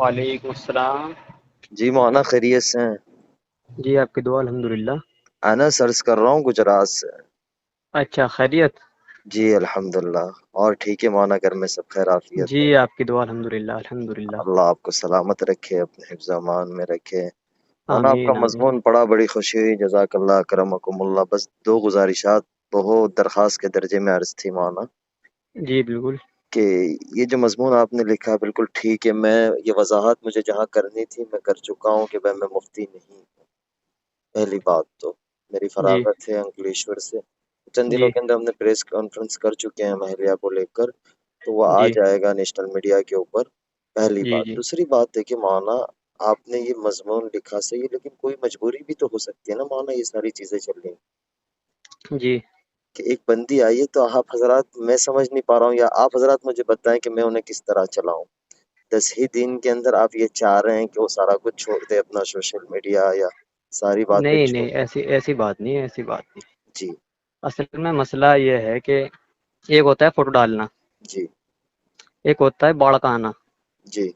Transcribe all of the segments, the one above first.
وعلیکم السلام. جی مولانا خیریت سے ہیں؟ جی آپ کی دعا الحمدللہ. انا سرچ کر رہا ہوں گجرات سے. اچھا خیریت. جی الحمدللہ. اور ٹھیک ہے مولانا، گھر میں سب خیر عافیت جی ہے؟ آپ کی دعا الحمدللہ الحمدللہ. اللہ آپ کو سلامت رکھے، اپنے حفظ و امان میں رکھے. مولانا آپ کا آمین آمین. مضمون پڑھا، بڑی خوشی ہوئی، جزاک اللہ کرمکم اللہ. بس دو گزارشات بہت درخواست کے درجے میں عرض تھی مولانا، جی بالکل. کہ یہ جو مضمون آپ نے لکھا بالکل ٹھیک ہے. میں یہ وضاحت مجھے جہاں کرنی تھی میں کر چکا ہوں کہ میں مفتی نہیں ہوں. پہلی بات تو میری جی فراغت ہے انکلیشور سے. چند دنوں جی کے اندر ہم نے پریس کانفرنس کر چکے ہیں مہلیہ کو لے کر، تو وہ آ جی جائے گا نیشنل میڈیا کے اوپر. پہلی جی بات. جی دوسری بات ہے کہ مولانا آپ نے یہ مضمون لکھا صحیح، لیکن کوئی مجبوری بھی تو ہو سکتی ہے نا مولانا. یہ ساری چیزیں چل رہی ہیں جی. کہ ایک بندی آئی ہے، تو آپ حضرات، میں سمجھ نہیں پا رہا ہوں، یا آپ حضرات مجھے بتائیں کہ میں انہیں کس طرح چلاؤں. 10 ہی دن کے اندر آپ یہ چاہ رہے ہیں کہ وہ سارا کچھ چھوڑ دے، اپنا سوشل میڈیا یا ساری باتیں نہیں چھوڑ. نہیں، ایسی بات نہیں ہے، ایسی بات نہیں. جی اصل میں مسئلہ یہ ہے کہ ایک ہوتا ہے فوٹو ڈالنا، جی ایک ہوتا ہے باڑ کا آنا. جی.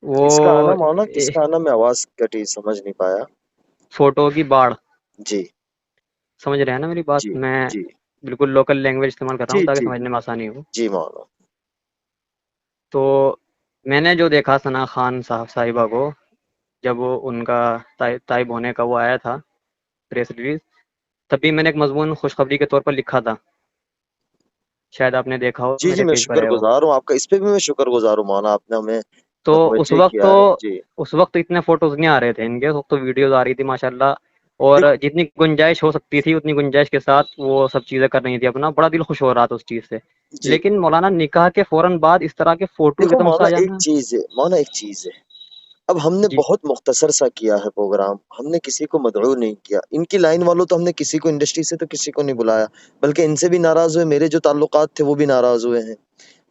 وہ کس کا آنا مولانا، کس اے، کا آنا؟ میں آواز کٹی، سمجھ نہیں پایا. فوٹو کی باڑ. جی سمجھ رہے ہیں نا میری بات؟ جی میں جی بالکل لوکل لینگویج استعمال کر رہا جی ہوں تاکہ جی سمجھنے میں آسانی ہو. جی مولانا. تو میں نے جو دیکھا ثنا خان صاحبہ کو، جب وہ ان کا طائب ہونے کا وہ آیا تھا پریس ریلیز، تبھی میں نے ایک مضمون خوشخبری کے طور پر لکھا تھا. شاید آپ نے دیکھا ہو، جی جی، میرے میں پیج پر شکر ہے وہ. گزار ہوں آپ کا، اس پہ بھی میں شکر گزار ہوں مولانا، آپ نے ہمیں تو اس متوجہ وقت کیا تو ہے. جی. اس وقت اتنے فوٹوز نہیں آ رہے تھے ان کے، اس وقت تو ویڈیوز آ رہی تھی ماشاءاللہ. اور دیکھو. جتنی گنجائش ہو سکتی تھی اتنی گنجائش کے ساتھ وہ سب چیزیں کر رہی تھی اپنا. بڑا دل خوش ہو رہا تھا اس چیز سے. جی لیکن مولانا نکاح کے فوراً بعد اس طرح کے فوٹوز دیکھو ایک دم سے مولانا آ ایک جانا. چیز ہے، مولانا ایک چیز ہے. اب ہم نے جی بہت مختصر سا کیا ہے پروگرام، ہم نے کسی کو مدعو نہیں کیا. ان کی لائن والوں تو ہم نے کسی کو انڈسٹری سے تو کسی کو نہیں بلایا، بلکہ ان سے بھی ناراض ہوئے. میرے جو تعلقات تھے وہ بھی ناراض ہوئے ہیں.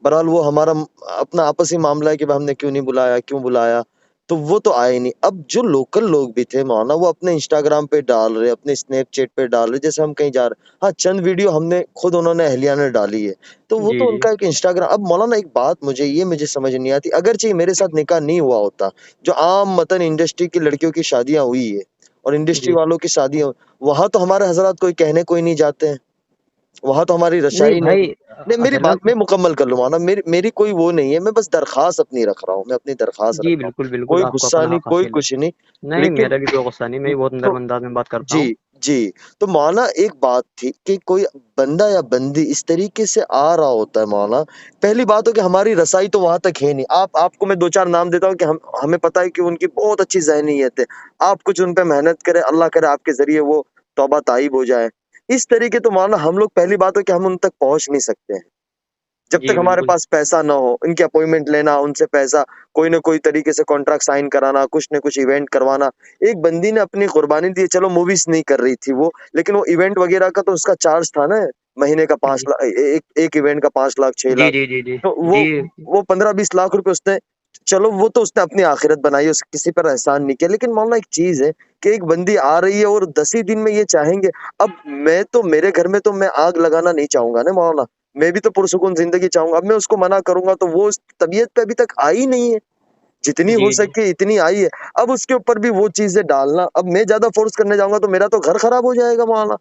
بہرحال وہ ہمارا اپنا آپسی معاملہ ہے کہ ہم نے کیوں نہیں بلایا، کیوں بلایا. تو وہ تو آئے نہیں. اب جو لوکل لوگ بھی تھے مولانا، وہ اپنے انسٹاگرام پہ ڈال رہے، اپنے اسنیپ چیٹ پہ ڈال رہے، جیسے ہم کہیں جا رہے. ہاں چند ویڈیو ہم نے خود، انہوں نے اہلیہ نے ڈالی ہے، تو وہ جی تو ان جی کا ایک انسٹاگرام. اب مولانا ایک بات مجھے سمجھ نہیں آتی، اگرچہ میرے ساتھ نکاح نہیں ہوا ہوتا، جو عام متن انڈسٹری کی لڑکیوں کی شادیاں ہوئی ہے اور انڈسٹری جی. والوں کی شادیاں، وہاں تو ہمارے حضرات کوئی کہنے کوئی نہیں جاتے ہیں، وہاں تو ہماری نہیں رسائی نہیں. بھائی، نہیں میری اصل میں بات میں مکمل کر لوں مولانا، میری کوئی وہ نہیں ہے، میں بس درخواست اپنی رکھ رہا ہوں، میں اپنی درخواست جی رکھ رہا بالکل ہوں. بالکل، کوئی آپ کو غصہ اپنا نہیں، حق کوئی حاصل ہے. کچھ نہیں. نہیں لیکن میرا بھی کوئی غصہ نہیں، میں بھی بہت تو نرم انداز میں بات کرتا جی ہوں. جی. تو مولانا ایک بات تھی کہ کوئی بندہ یا بندی اس طریقے سے آ رہا ہوتا ہے مولانا. پہلی بات ہو کہ ہماری رسائی تو وہاں تک ہے نہیں. آپ کو میں دو چار نام دیتا ہوں کہ ہمیں پتہ ہے کہ ان کی بہت اچھی ذہنیت ہے. آپ کچھ ان پہ محنت کریں، اللہ کرے آپ کے ذریعے وہ توبہ طائب ہو جائے. اس طریقے تو مولانا ہم لوگ، پہلی بات ہو کہ ہم ان تک پہنچ نہیں سکتے ہیں جب جی تک ہمارے بالکل. پاس پیسہ نہ ہو. ان کی اپوائنٹمنٹ لینا، ان سے پیسہ، کوئی نہ کوئی طریقے سے کانٹریکٹ سائن کرانا، کچھ نہ کچھ ایونٹ کروانا. ایک بندی نے اپنی قربانی دی، چلو موویز نہیں کر رہی تھی وہ، لیکن وہ ایونٹ وغیرہ کا تو اس کا چارج تھا نا، مہینے کا جی 5 لاکھ، ایک ایونٹ کا 5 لاکھ 6 جی لاکھ جی جی جی تو جی. وہ 15-20 لاکھ روپے اس نے، چلو وہ تو اس نے اپنی آخرت بنائی، اس کسی پر احسان نہیں کیا. لیکن مولانا ایک چیز ہے کہ ایک بندی آ رہی ہے اور 10 ہی دن میں یہ چاہیں گے. اب میں تو، میرے گھر میں تو میں آگ لگانا نہیں چاہوں گا نا مولانا، میں بھی تو پرسکون زندگی چاہوں گا. اب میں اس کو منع کروں گا تو وہ اس طبیعت پہ ابھی تک آئی نہیں ہے، جتنی ہو جی جی. سکے اتنی آئی ہے. اب اس کے اوپر بھی وہ چیزیں ڈالنا، اب میں زیادہ فورس کرنے جاؤں گا تو میرا تو گھر خراب ہو جائے گا مولانا.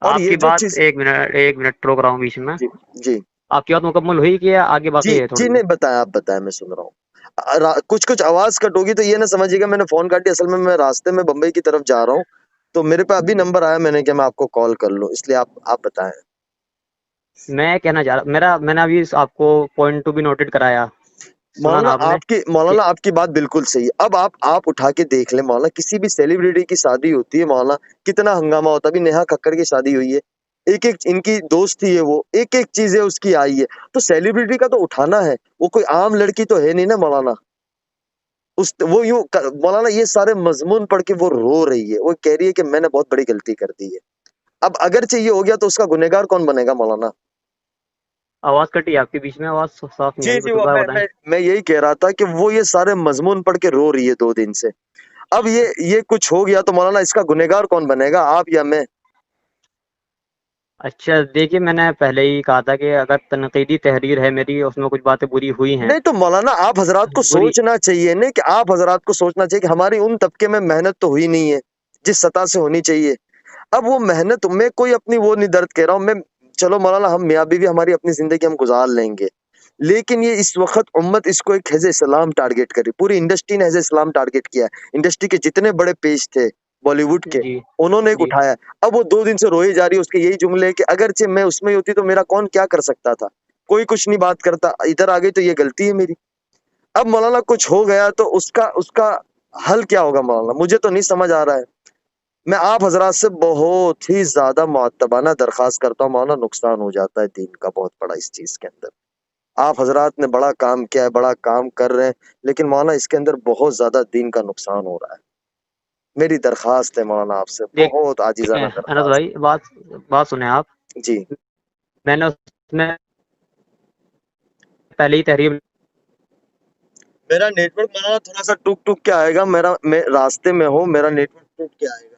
اور آپ یہ کی جو بات، چیز. ایک منٹ روک رہا ہوں بیچ میں. جی جی آپ کی بات مکمل ہوئی کہ آگے جی باقی ہے جی. تھوڑی سی؟ نہیں بتائیں، آپ بتائیں، میں سن رہا ہوں. کچھ آواز کٹ ہوگی تو یہ نہ سمجھیے گا میں نے فون کاٹ دیا، اصل میں راستے میں بمبئی کی طرف جا رہا ہوں، تو میرے پہ ابھی نمبر آیا، میں نے کہ میں آپ کو کال کر لوں، اس لیے آپ بتائیں. میں کہنا چاہ رہا، میں نے ابھی آپ کو پوائنٹ ٹو بھی نوٹڈ کرایا. سنا نا آپ نے کہ مولانا آپ کی بات بالکل صحیح ہے. اب آپ اٹھا کے دیکھ لیں مولانا، کسی بھی سیلیبریٹی کی شادی ہوتی ہے مولانا، کتنا ہنگامہ ہوتا ہے. ابھی نیہا ککڑ کی شادی ہوئی ہے، ایک ان کی دوست تھی ہے، وہ ایک چیز ہے اس کی آئی ہے. تو سیلیبریٹی کا تو اٹھانا ہے، وہ کوئی عام لڑکی تو ہے نہیں نا مولانا. وہ یوں مولانا یہ سارے مضمون پڑھ کے وہ رو رہی ہے، وہ کہہ رہی ہے کہ میں نے بہت بڑی غلطی کر دی ہے. اب اگرچہ یہ ہو گیا تو اس کا گنہگار کون بنے گا مولانا؟ آواز کٹی آپ کے بیچ میں، آواز صاف نہیں جی آئی، جی. وہ دوبارہ بتائیں. میں یہی کہہ رہا تھا کہ وہ یہ سارے مضمون پڑھ کے رو رہی ہے 2 دن سے. اب یہ کچھ ہو گیا تو مولانا اس کا گنہگار کون بنے گا، آپ یا میں؟ اچھا دیکھیے، میں نے پہلے ہی کہا تھا کہ اگر تنقیدی تحریر ہے میری، اس میں کچھ باتیں بری ہوئی ہیں، نہیں تو مولانا آپ حضرات کو بری، سوچنا چاہیے نہیں کہ آپ حضرات کو سوچنا چاہیے کہ ہماری ان طبقے میں محنت تو ہوئی نہیں ہے جس سطح سے ہونی چاہیے. اب وہ محنت میں کوئی اپنی وہ نہیں درد کہہ رہا ہوں میں. چلو مولانا ہم میاں بیوی ہماری اپنی زندگی ہم گزار لیں گے، لیکن یہ اس وقت امت اس کو ایک حزب اسلام ٹارگٹ کری، پوری انڈسٹری نے حزب اسلام ٹارگٹ کیا ہے. انڈسٹری کے جتنے بڑے پیج تھے بالی ووڈ کے، جی انہوں نے ایک جی اٹھایا. اب وہ 2 دن سے روئی جا رہی ہے، اس کے یہی جملے کہ اگرچہ میں اس میں ہی ہوتی تو میرا کون کیا کر سکتا تھا، کوئی کچھ نہیں بات کرتا، ادھر آ گئی تو یہ غلطی ہے میری. اب مولانا کچھ ہو گیا تو اس کا حل کیا ہوگا مولانا، مجھے تو نہیں سمجھ آ رہا ہے. میں آپ حضرات سے بہت ہی زیادہ معتبانہ درخواست کرتا ہوں مولانا، نقصان ہو جاتا ہے دین کا بہت بڑا اس چیز کے اندر. آپ حضرات نے بڑا کام کیا ہے، بڑا کام کر رہے ہیں، لیکن مولانا اس کے اندر بہت زیادہ دین کا نقصان ہو رہا ہے. میری درخواست ہے مولانا آپ سے، بہت دیکھیں عاجزانہ انس درخواست. بھائی، بات سنیں آپ. جی میں نے اس میں پہلے ہی تحریر، میرا نیٹ ورک مولانا تھوڑا سا ٹک ٹک کے آئے گا، میں راستے میں ہوں، میرا نیٹ ورک ٹک کے آئے گا.